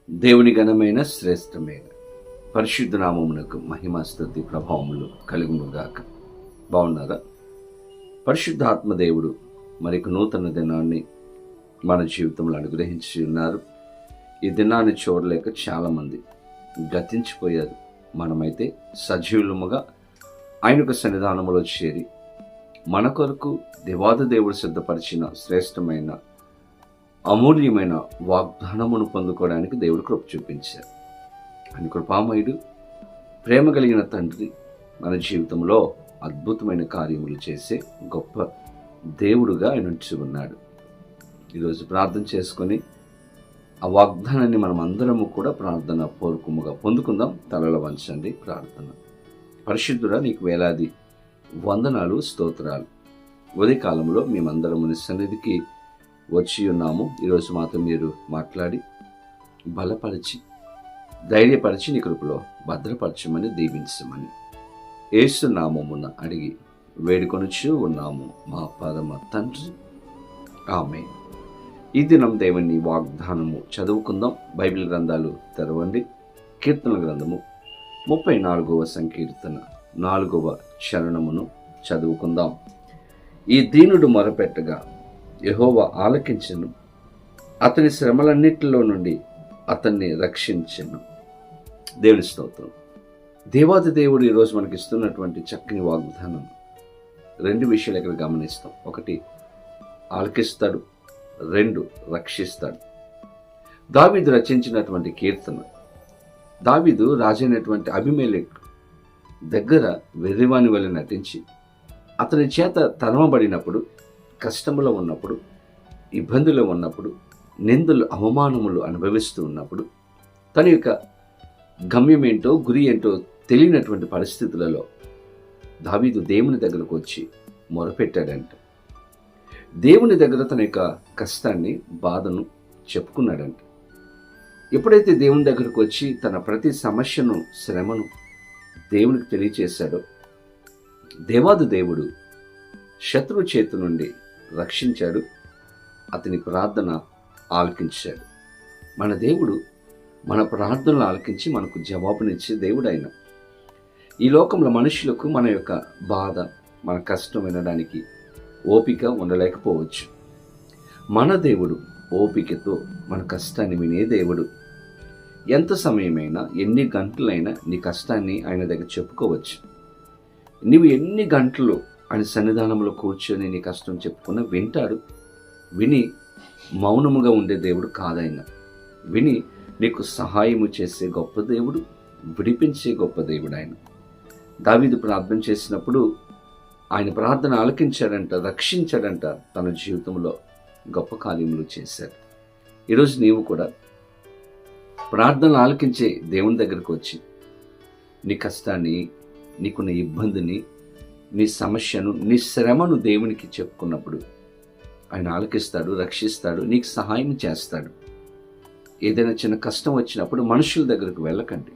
దేవుని ఘనమైన శ్రేష్టమైన పరిశుద్ధ నామమునకు మహిమ స్తుతి ప్రభావములు కలుగునుగాక. బాగున్నారా? పరిశుద్ధాత్మ దేవుడు మరొక నూతన దినాన్ని మన జీవితంలో అనుగ్రహించి ఉన్నారు. ఈ దినాన్ని చూడలేక చాలామంది గతించిపోయారు. మనమైతే సజీవులముగా ఆయనకు సన్నిధానములో చేరి మన కొరకు దేవాది దేవుడు సిద్ధపరిచిన శ్రేష్టమైన అమూల్యమైన వాగ్దానమును పొందుకోవడానికి దేవుడు కృప చూపించారు. ఆయన కృపామయుడు, ప్రేమ కలిగిన తండ్రి మన జీవితంలో అద్భుతమైన కార్యములు చేసే గొప్ప దేవుడుగా ఆయన ఉంచి ఉన్నాడు. ఈరోజు ప్రార్థన చేసుకొని ఆ వాగ్దానాన్ని మనం అందరము కూడా ప్రార్థన పూర్వకముగా పొందుకుందాం. తలలో వంచండి. ప్రార్థన. పరిశుద్ధుడా, నీకు వేలాది వందనాలు, స్తోత్రాలు. ఉదయకాలంలో మేమందరము నీ సన్నిధికి వచ్చి ఉన్నాము. ఈరోజు మాతో మీరు మాట్లాడి బలపరిచి ధైర్యపరిచి నీ కృపలో భద్రపరచమని దీవించమని యేసు నామమున అడిగి వేడుకొనుచు ఉన్నాము మా పరమ తండ్రి, ఆమేన్. ఈ దినం దేవుని వాగ్దానము చదువుకుందాం. బైబిల్ గ్రంథాలు తెరవండి. కీర్తన గ్రంథము 34వ సంకీర్తన 4వ చరణమును చదువుకుందాం. ఈ దీనుడు మొరపెట్టగా యెహోవా ఆలకించెను, అతని శ్రమలన్నిటిలో నుండి అతన్ని రక్షించెను. దేవుని స్తోత్రం. దేవాది దేవుడు ఈరోజు మనకి ఇస్తున్నటువంటి చక్కని వాగ్దానం 2 విషయాలు ఇక్కడ గమనిస్తాం. 1, ఆలకిస్తాడు. 2, రక్షిస్తాడు. దావీదు రచించినటువంటి కీర్తన. దావీదు రాజైనటువంటి అబీమెలెకు దగ్గర వెర్రివాని వలె నటించి అతని చేత తరమబడినప్పుడు, కష్టములో ఉన్నప్పుడు, ఇబ్బందులు ఉన్నప్పుడు, నిందలు అవమానములు అనుభవిస్తూ ఉన్నప్పుడు, తన యొక్క గమ్యం ఏంటో గురి ఏంటో తెలియనటువంటి పరిస్థితులలో దావీదు దేవుని దగ్గరకు వచ్చి మొరపెట్టాడంట. దేవుని దగ్గర తన యొక్క కష్టాన్ని, బాధను చెప్పుకున్నాడంట. ఎప్పుడైతే దేవుని దగ్గరకు వచ్చి తన ప్రతి సమస్యను, శ్రమను దేవునికి తెలియచేశాడో, దేవాది దేవుడు శత్రువు చేతి నుండి రక్షించాడు. అతని ప్రార్థన ఆలకించాడు. మన దేవుడు మన ప్రార్థనలు ఆలకించి మనకు జవాబునిచ్చే దేవుడు ఆయన. ఈ లోకంలో మనుషులకు మన యొక్క బాధ, మన కష్టం వినడానికి ఓపిక ఉండలేకపోవచ్చు. మన దేవుడు ఓపికతో మన కష్టాన్ని వినే దేవుడు. ఎంత సమయమైనా, ఎన్ని గంటలైనా నీ కష్టాన్ని ఆయన దగ్గర చెప్పుకోవచ్చు. నీవు ఎన్ని గంటలు ఆయన సన్నిధానంలో కూర్చొని నీ కష్టం చెప్పుకున్నా వింటాడు. విని మౌనముగా ఉండే దేవుడు కాదాయన. విని నీకు సహాయము చేసే గొప్ప దేవుడు, విడిపించే గొప్ప దేవుడు ఆయన. దావీదు ప్రార్థన చేసినప్పుడు ఆయన ప్రార్థన ఆలకించాడంట, రక్షించాడంట. తన జీవితంలో గొప్ప కార్యములు చేశాడు. ఈరోజు నీవు కూడా ప్రార్థనలు ఆలకించే దేవుని దగ్గరకు వచ్చి నీ కష్టాన్ని, నీకున్న ఇబ్బందిని, నీ సమస్యను, నీ శ్రమను దేవునికి చెప్పుకున్నప్పుడు ఆయన ఆలకిస్తాడు, రక్షిస్తాడు, నీకు సహాయం చేస్తాడు. ఏదైనా చిన్న కష్టం వచ్చినప్పుడు మనుషుల దగ్గరకు వెళ్ళకండి.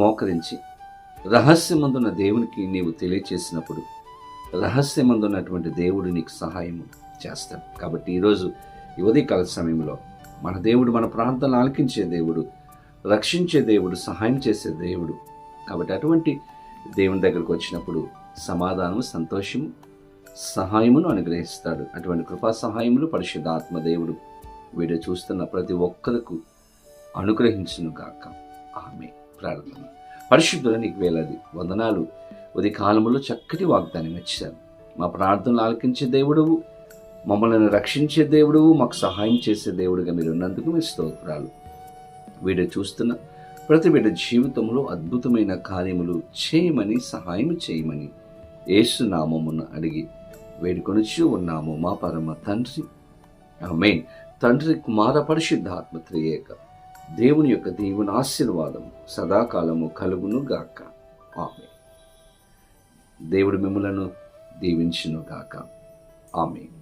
మోకరించి రహస్యమందున్న దేవునికి నీవు తెలియచేసినప్పుడు రహస్యమందున్నటువంటి దేవుడు నీకు సహాయం చేస్తాడు. కాబట్టి ఈరోజు ఈ ఉదయకాల సమయంలో మన దేవుడు మన ప్రార్థనలు ఆలకించే దేవుడు, రక్షించే దేవుడు, సహాయం చేసే దేవుడు. కాబట్టి అటువంటి దేవుని దగ్గరకు వచ్చినప్పుడు సమాధానము, సంతోషము, సహాయమును అనుగ్రహిస్తాడు. అటువంటి కృపా సహాయములు పరిశుద్ధాత్మ దేవుడు వీడియో చూస్తున్న ప్రతి ఒక్కరికి అనుగ్రహించును గాక. ఆమేన్. ప్రార్థన. పరిశుద్ధుల నీకు వేలాది వందనాలు. ఉదయ కాలములో చక్కటి వాగ్దానం ఇచ్చారు. మా ప్రార్థనలు ఆలకించే దేవుడువు, మమ్మల్ని రక్షించే దేవుడువు, మాకు సహాయం చేసే దేవుడుగా మీరు ఉన్నందుకు మీ స్తోత్రాలు. వీడియో చూస్తున్న ప్రతి బిడ్డ జీవితంలో అద్భుతమైన కార్యములు చేయమని, సహాయం చేయమని యేసు నామమున అడిగి వేడుకొనుచు ఉన్నాము మా పరమ తండ్రి, ఆమేన్. తండ్రి, కుమార, పరిశుద్ధాత్మ త్రియేక దేవుని యొక్క దీవెన ఆశీర్వాదం సదాకాలము కలుగును గాక. ఆమేన్. దేవుడు మిమ్ములను దీవించును గాక. ఆమేన్.